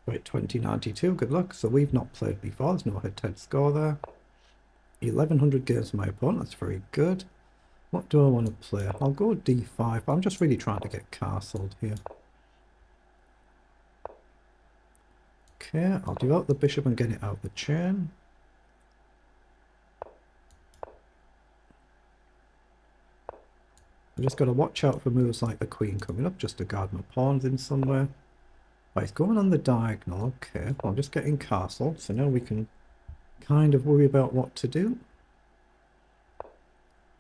Right, 2092, good luck. So we've not played before, there's no head-to-head score there. 1100 games for my opponent, that's very good. What do I want to play? I'll go d5, but I'm just really trying to get castled here. Okay, I'll develop the bishop and get it out the chain. I've just got to watch out for moves like the queen coming up, just to guard my pawns in somewhere. Right, it's going on the diagonal, okay. Well, I'm just getting castled, so now we can kind of worry about what to do.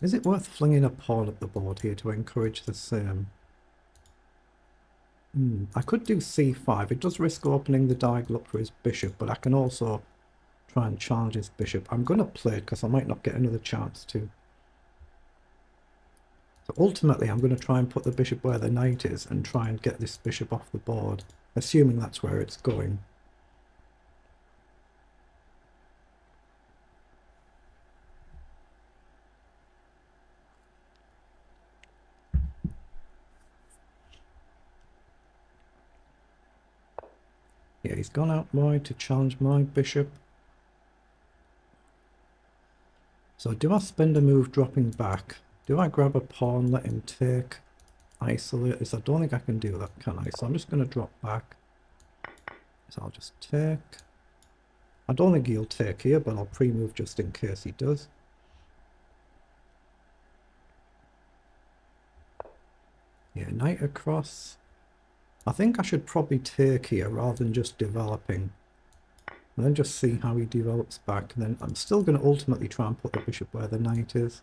Is it worth flinging a pawn up the board here to encourage the same? I could do c5. It does risk opening the diagonal up for his bishop, but I can also try and challenge his bishop. I'm going to play it because I might not get another chance to. So ultimately, I'm going to try and put the bishop where the knight is and try and get this bishop off the board, assuming that's where it's going. Yeah, he's gone out wide to challenge my bishop. So do I spend a move dropping back? Do I grab a pawn, let him take, isolate this? I don't think I can do that, can I? So I'm just going to drop back. So I'll just take. I don't think he'll take here, but I'll pre-move just in case he does. Yeah, knight across. I think I should probably take here rather than just developing. And then just see how he develops back. And then I'm still going to ultimately try and put the bishop where the knight is.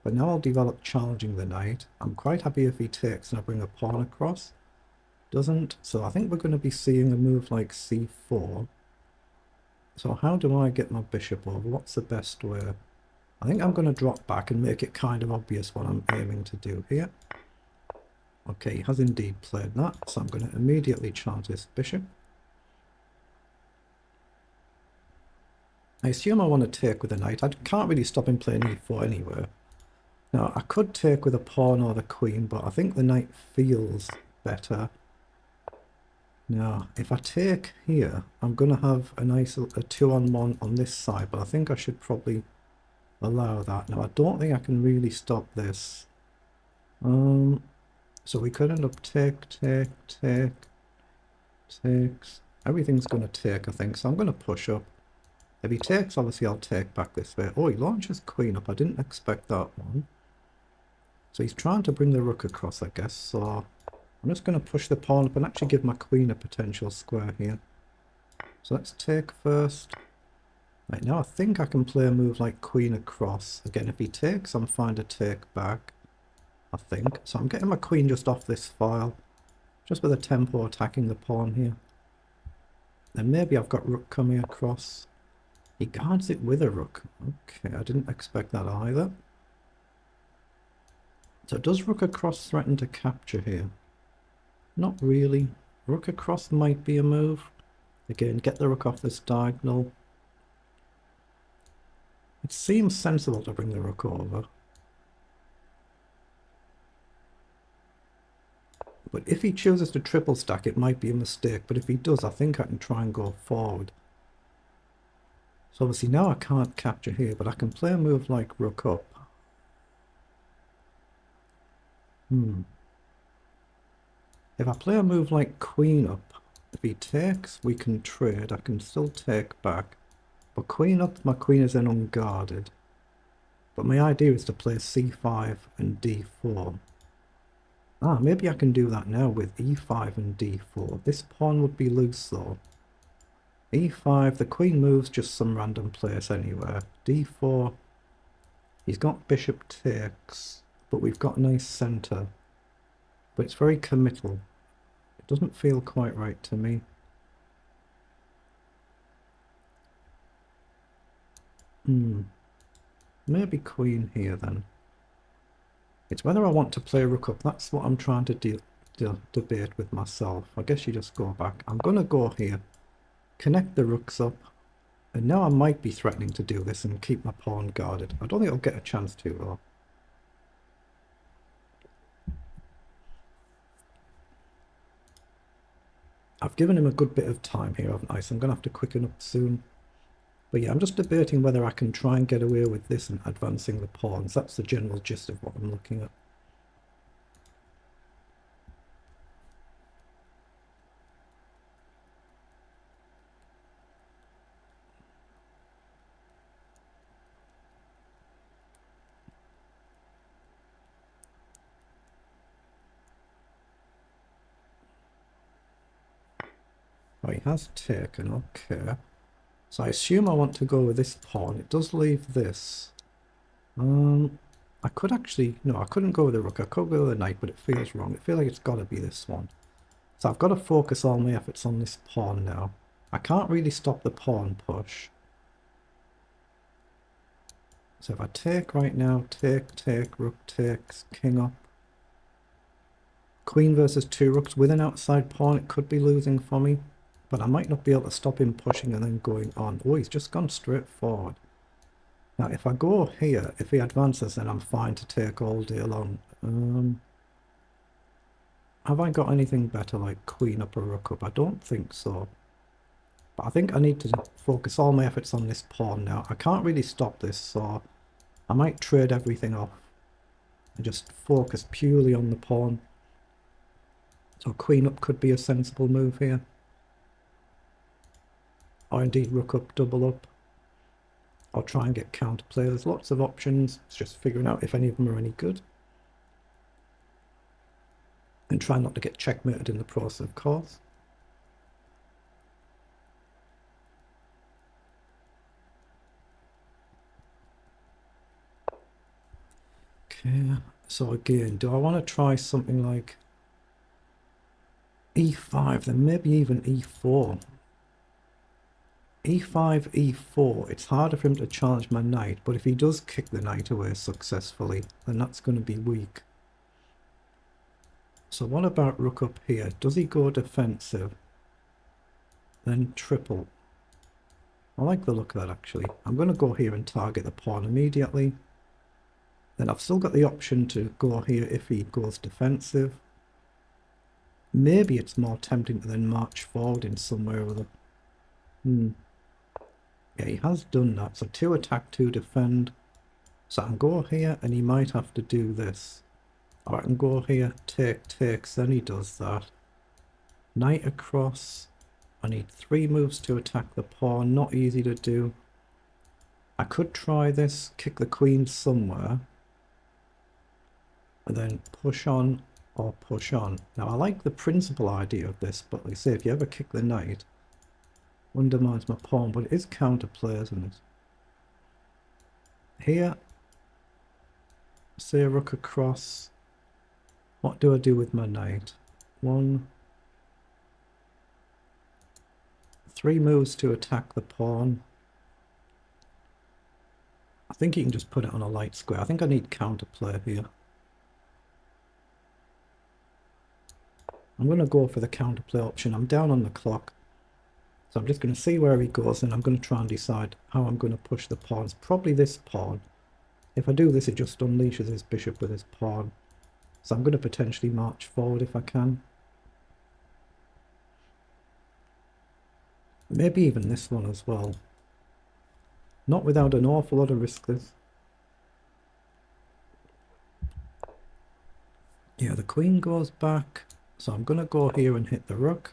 But now I'll develop challenging the knight. I'm quite happy if he takes and I bring a pawn across. Doesn't. So I think we're going to be seeing a move like c4. So how do I get my bishop over? What's the best way? I think I'm going to drop back and make it kind of obvious what I'm aiming to do here. Okay, he has indeed played that. So I'm going to immediately challenge this bishop. I assume I want to take with a knight. I can't really stop him playing e4 anywhere. Now, I could take with a pawn or the queen, but I think the knight feels better. Now, if I take here, I'm going to have a nice 2-on-1 on this side, but I think I should probably allow that. Now, I don't think I can really stop this. So we could end up takes. Everything's going to take, I think, so I'm going to push up. If he takes, obviously I'll take back this way. Oh, he launches queen up. I didn't expect that one. So he's trying to bring the rook across, I guess. So I'm just going to push the pawn up and actually give my queen a potential square here. So let's take first. Right, now I think I can play a move like queen across. Again, if he takes, I'm fine to take back, I think. So I'm getting my queen just off this file. Just with a tempo attacking the pawn here. Then maybe I've got rook coming across. He guards it with a rook. Okay, I didn't expect that either. So does rook across threaten to capture here? Not really. Rook across might be a move. Again, get the rook off this diagonal. It seems sensible to bring the rook over. But if he chooses to triple stack, it might be a mistake. But if he does, I think I can try and go forward. So obviously now I can't capture here, but I can play a move like rook up. If I play a move like queen up, if he takes, we can trade. I can still take back. But queen up, my queen is then unguarded. But my idea is to play c5 and d4. Ah, maybe I can do that now with e5 and d4. This pawn would be loose though. e5, the queen moves just some random place anywhere. d4, he's got bishop takes, but we've got a nice centre. But it's very committal. It doesn't feel quite right to me. Maybe queen here then. It's whether I want to play rook up. That's what I'm trying to debate with myself. I guess you just go back. I'm going to go here. Connect the rooks up. And now I might be threatening to do this and keep my pawn guarded. I don't think I'll get a chance to though. I've given him a good bit of time here, haven't I? So I'm going to have to quicken up soon. But yeah, I'm just debating whether I can try and get away with this and advancing the pawns. That's the general gist of what I'm looking at. Oh, he has taken, okay. So I assume I want to go with this pawn. It does leave this. I could actually, no, I couldn't go with the rook. I could go with the knight, but it feels wrong. I feel like it's got to be this one. So I've got to focus all my efforts on this pawn now. I can't really stop the pawn push. So if I take right now, take, rook takes, king up. Queen versus two rooks with an outside pawn, it could be losing for me. But I might not be able to stop him pushing and then going on. Oh, he's just gone straight forward. Now, if I go here, if he advances, then I'm fine to take all day long. Have I got anything better like queen up or rook up? I don't think so. But I think I need to focus all my efforts on this pawn now. I can't really stop this, so I might trade everything off and just focus purely on the pawn. So queen up could be a sensible move here. Or indeed rook up, double up. Or try and get counterplay. There's lots of options. It's just figuring out if any of them are any good. And try not to get checkmated in the process, of course. Okay, so again, do I want to try something like e5, then maybe even e4. e5, e4, it's harder for him to challenge my knight, but if he does kick the knight away successfully, then that's going to be weak. So what about rook up here? Does he go defensive? Then triple. I like the look of that actually. I'm going to go here and target the pawn immediately. Then I've still got the option to go here if he goes defensive. Maybe it's more tempting to then march forward in some way or other. Yeah, he has done that. So 2 attack, 2 defend. So I can go here and he might have to do this. Or I can go here, takes, then he does that. Knight across. I need 3 moves to attack the pawn. Not easy to do. I could try this, kick the queen somewhere. And then push on or push on. Now I like the principal idea of this, but like I say, if you ever kick the knight, undermines my pawn, but it is counterplay, isn't it? Here, say a rook across. What do I do with my knight? 1, 3 moves to attack the pawn. I think you can just put it on a light square. I think I need counterplay here. I'm going to go for the counterplay option. I'm down on the clock. So I'm just going to see where he goes and I'm going to try and decide how I'm going to push the pawns. Probably this pawn. If I do this, it just unleashes his bishop with his pawn. So I'm going to potentially march forward if I can. Maybe even this one as well. Not without an awful lot of risk this. Yeah, the queen goes back. So I'm going to go here and hit the rook.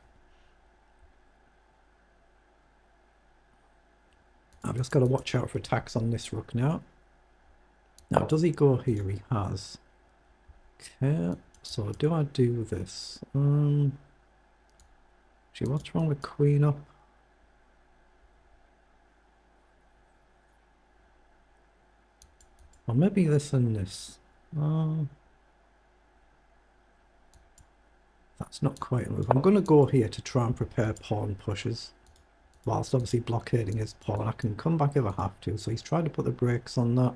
I've just got to watch out for attacks on this rook now. Now, does he go here? He has. Okay, so do I do this? Actually, what's wrong with queen up? Or maybe this and this. That's not quite a move. I'm going to go here to try and prepare pawn pushes. Whilst obviously blockading his pawn. I can come back if I have to. So he's trying to put the brakes on that.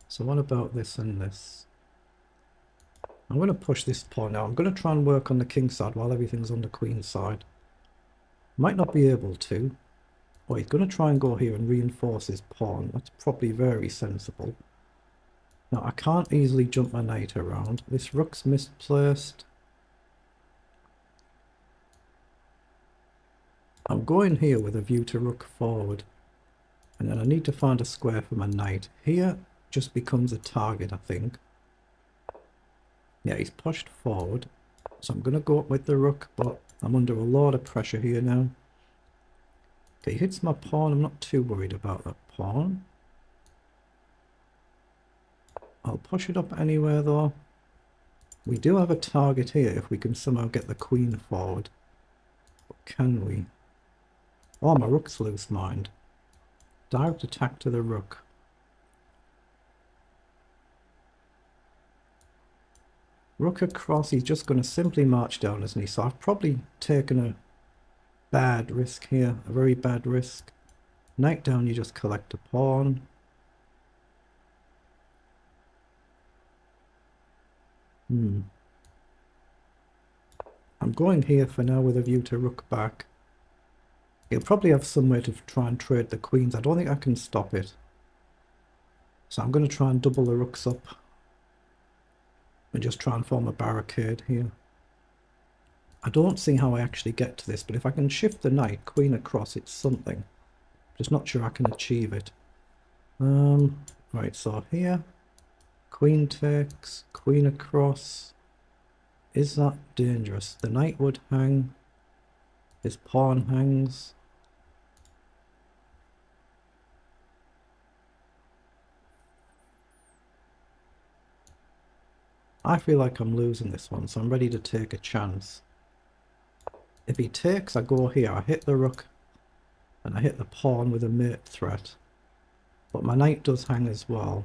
So what about this and this? I'm going to push this pawn now. I'm going to try and work on the king side while everything's on the queen side. Might not be able to. Oh, he's going to try and go here and reinforce his pawn. That's probably very sensible. Now, I can't easily jump my knight around. This rook's misplaced. I'm going here with a view to rook forward. And then I need to find a square for my knight. Here just becomes a target, I think. Yeah, he's pushed forward. So I'm going to go up with the rook, but I'm under a lot of pressure here now. Okay, he hits my pawn. I'm not too worried about that pawn. I'll push it up anywhere though. We do have a target here if we can somehow get the queen forward. But can we? Oh, my rook's loose, mind. Direct attack to the rook. Rook across, he's just going to simply march down, isn't he? So I've probably taken a bad risk here, a very bad risk. Knight down, you just collect a pawn. I'm going here for now with a view to rook back. He'll probably have some way to try and trade the queens. I don't think I can stop it. So I'm going to try and double the rooks up. And just try and form a barricade here. I don't see how I actually get to this, but if I can shift the knight, queen across, it's something. Just not sure I can achieve it. Right, so here, queen takes, queen across. Is that dangerous? The knight would hang. His pawn hangs. I feel like I'm losing this one, so I'm ready to take a chance. If he takes, I go here. I hit the rook, and I hit the pawn with a mate threat. But my knight does hang as well.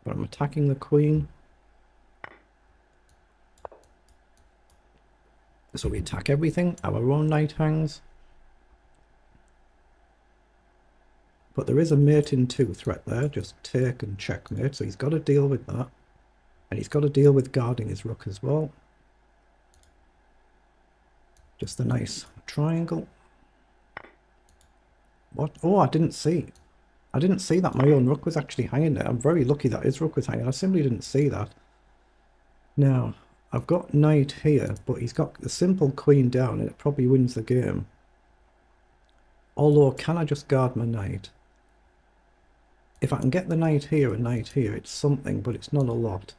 But I'm attacking the queen. So we attack everything. Our own knight hangs. But there is a mate in 2 threat there. Just take and checkmate. So he's got to deal with that. And he's got to deal with guarding his rook as well. Just a nice triangle. What? Oh, I didn't see. I didn't see that my own rook was actually hanging there. I'm very lucky that his rook was hanging. I simply didn't see that. Now, I've got knight here, but he's got the simple queen down and it probably wins the game. Although, can I just guard my knight? If I can get the knight here and knight here, it's something, but it's not a lot.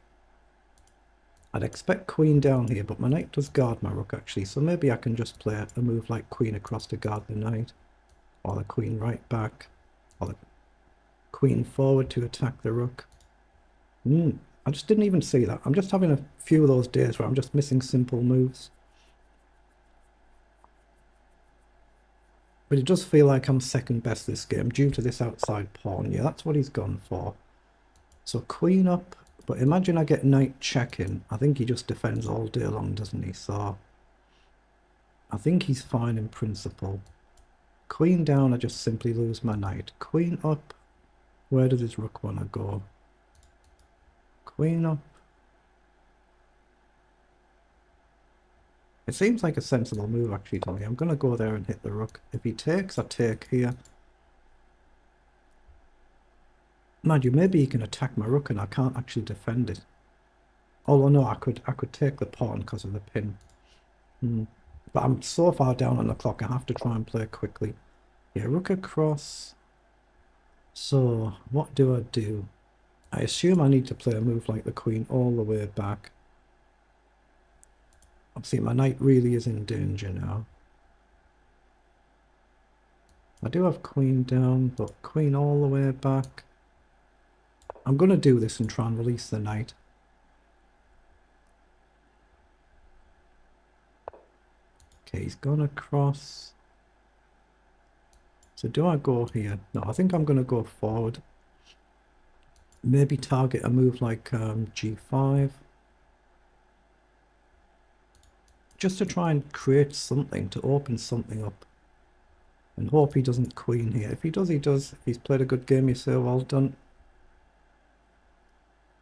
I'd expect queen down here, but my knight does guard my rook actually, so maybe I can just play a move like queen across to guard the knight. Or the queen right back. Or the queen forward to attack the rook. I just didn't even see that. I'm just having a few of those days where I'm just missing simple moves. But it does feel like I'm second best this game due to this outside pawn. Yeah, that's what he's gone for. So queen up. But imagine I get knight checking. I think he just defends all day long, doesn't he? So I think he's fine in principle. Queen down, I just simply lose my knight. Queen up. Where does his rook want to go? Queen up. It seems like a sensible move actually to me. I'm going to go there and hit the rook. If he takes, I take here. Mind you, maybe he can attack my rook and I can't actually defend it. Although no, I could take the pawn because of the pin. But I'm so far down on the clock, I have to try and play quickly. Yeah, rook across. So, what do I do? I assume I need to play a move like the queen all the way back. Obviously, my knight really is in danger now. I do have queen down, but queen all the way back. I'm going to do this and try and release the knight. Okay, he's gone across. So do I go here? No, I think I'm going to go forward. Maybe target a move like g5. Just to try and create something, to open something up. And hope he doesn't queen here. If he does, he does. If he's played a good game, you say, well done.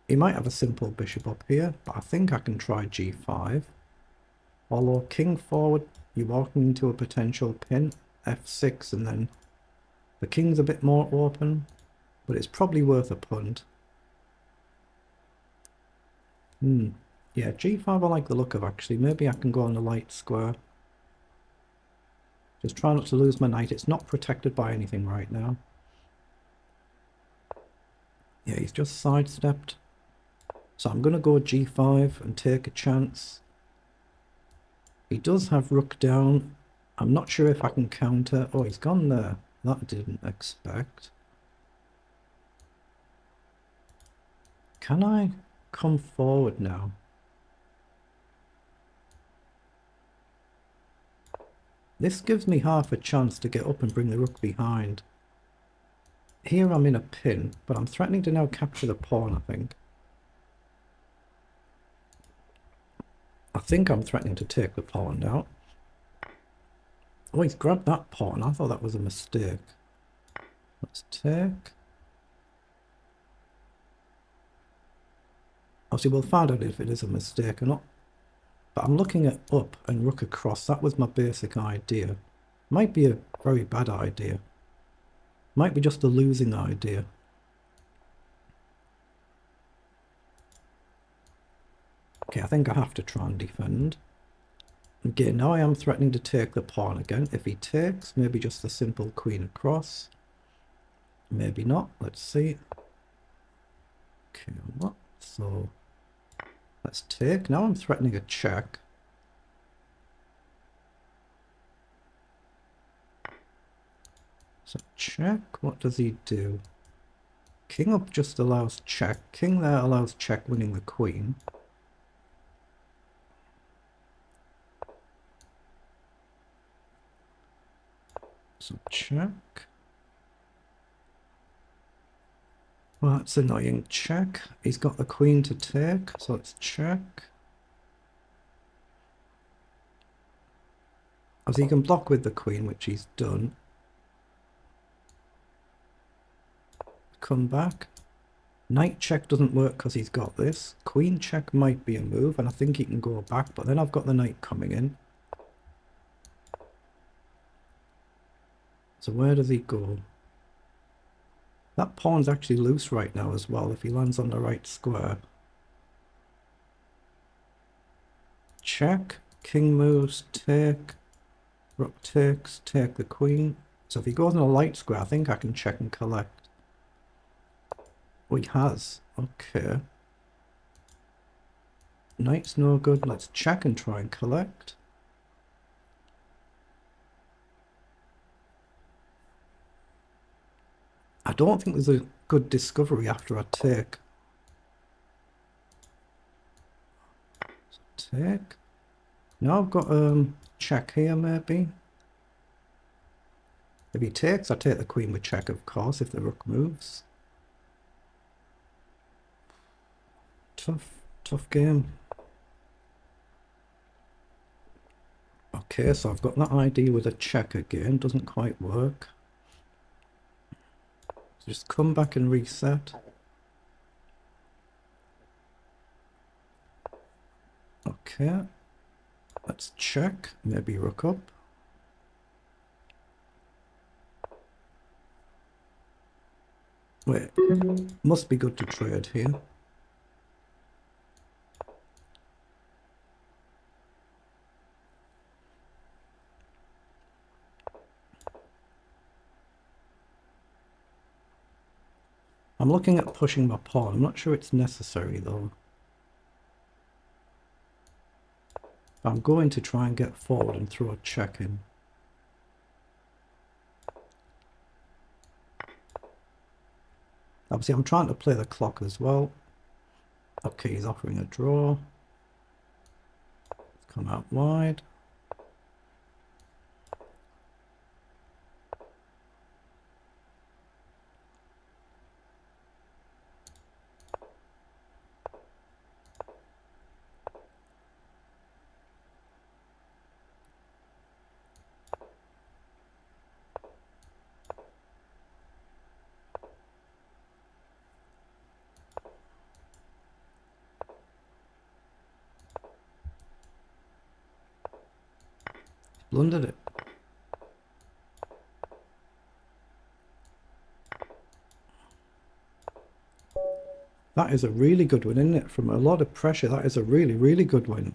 He might have a simple bishop up here, but I think I can try g5. Although king forward, you're walking into a potential pin, f6, and then the king's a bit more open, but it's probably worth a punt. Yeah, g5 I like the look of actually. Maybe I can go on the light square. Just try not to lose my knight. It's not protected by anything right now. Yeah, he's just sidestepped. So I'm going to go g5 and take a chance. He does have rook down. I'm not sure if I can counter. Oh, he's gone there. That I didn't expect. Can I come forward now? This gives me half a chance to get up and bring the rook behind. Here I'm in a pin, but I'm threatening to now capture the pawn, I think. I think I'm threatening to take the pawn now. Oh, he's grabbed that pawn. I thought that was a mistake. Let's take. Obviously, we'll find out if it is a mistake or not. But I'm looking at up and rook across. That was my basic idea. Might be a very bad idea. Might be just a losing idea. Okay, I think I have to try and defend. Again, now I am threatening to take the pawn again. If he takes, maybe just a simple queen across. Maybe not. Let's see. Okay, what? So let's take. Now I'm threatening a check. So check. What does he do? King up just allows check. King there allows check, winning the queen. So check. Well, that's annoying. Check. He's got the queen to take, so let's check. As he can block with the queen, which he's done. Come back. Knight check doesn't work because he's got this. Queen check might be a move, and I think he can go back, but then I've got the knight coming in. So where does he go? That pawn's actually loose right now as well, if he lands on the right square. Check, king moves, take, rook takes, take the queen. So if he goes on a light square, I think I can check and collect. Oh, he has. Okay. Knight's no good. Let's check and try and collect. I don't think there's a good discovery after I take. So take. Now I've got check here maybe. If he takes, I take the queen with check, of course, if the rook moves. Tough game. Okay, so I've got that idea with a check again. Doesn't quite work. So just come back and reset. Okay. Let's check. Maybe rook up. Wait. Must be good to trade here. I'm looking at pushing my pawn. I'm not sure it's necessary though. I'm going to try and get forward and throw a check in. Obviously I'm trying to play the clock as well. Okay, he's offering a draw. Let's come out wide. Blundered it. That is a really good win, isn't it? From a lot of pressure, that is a really, really good win.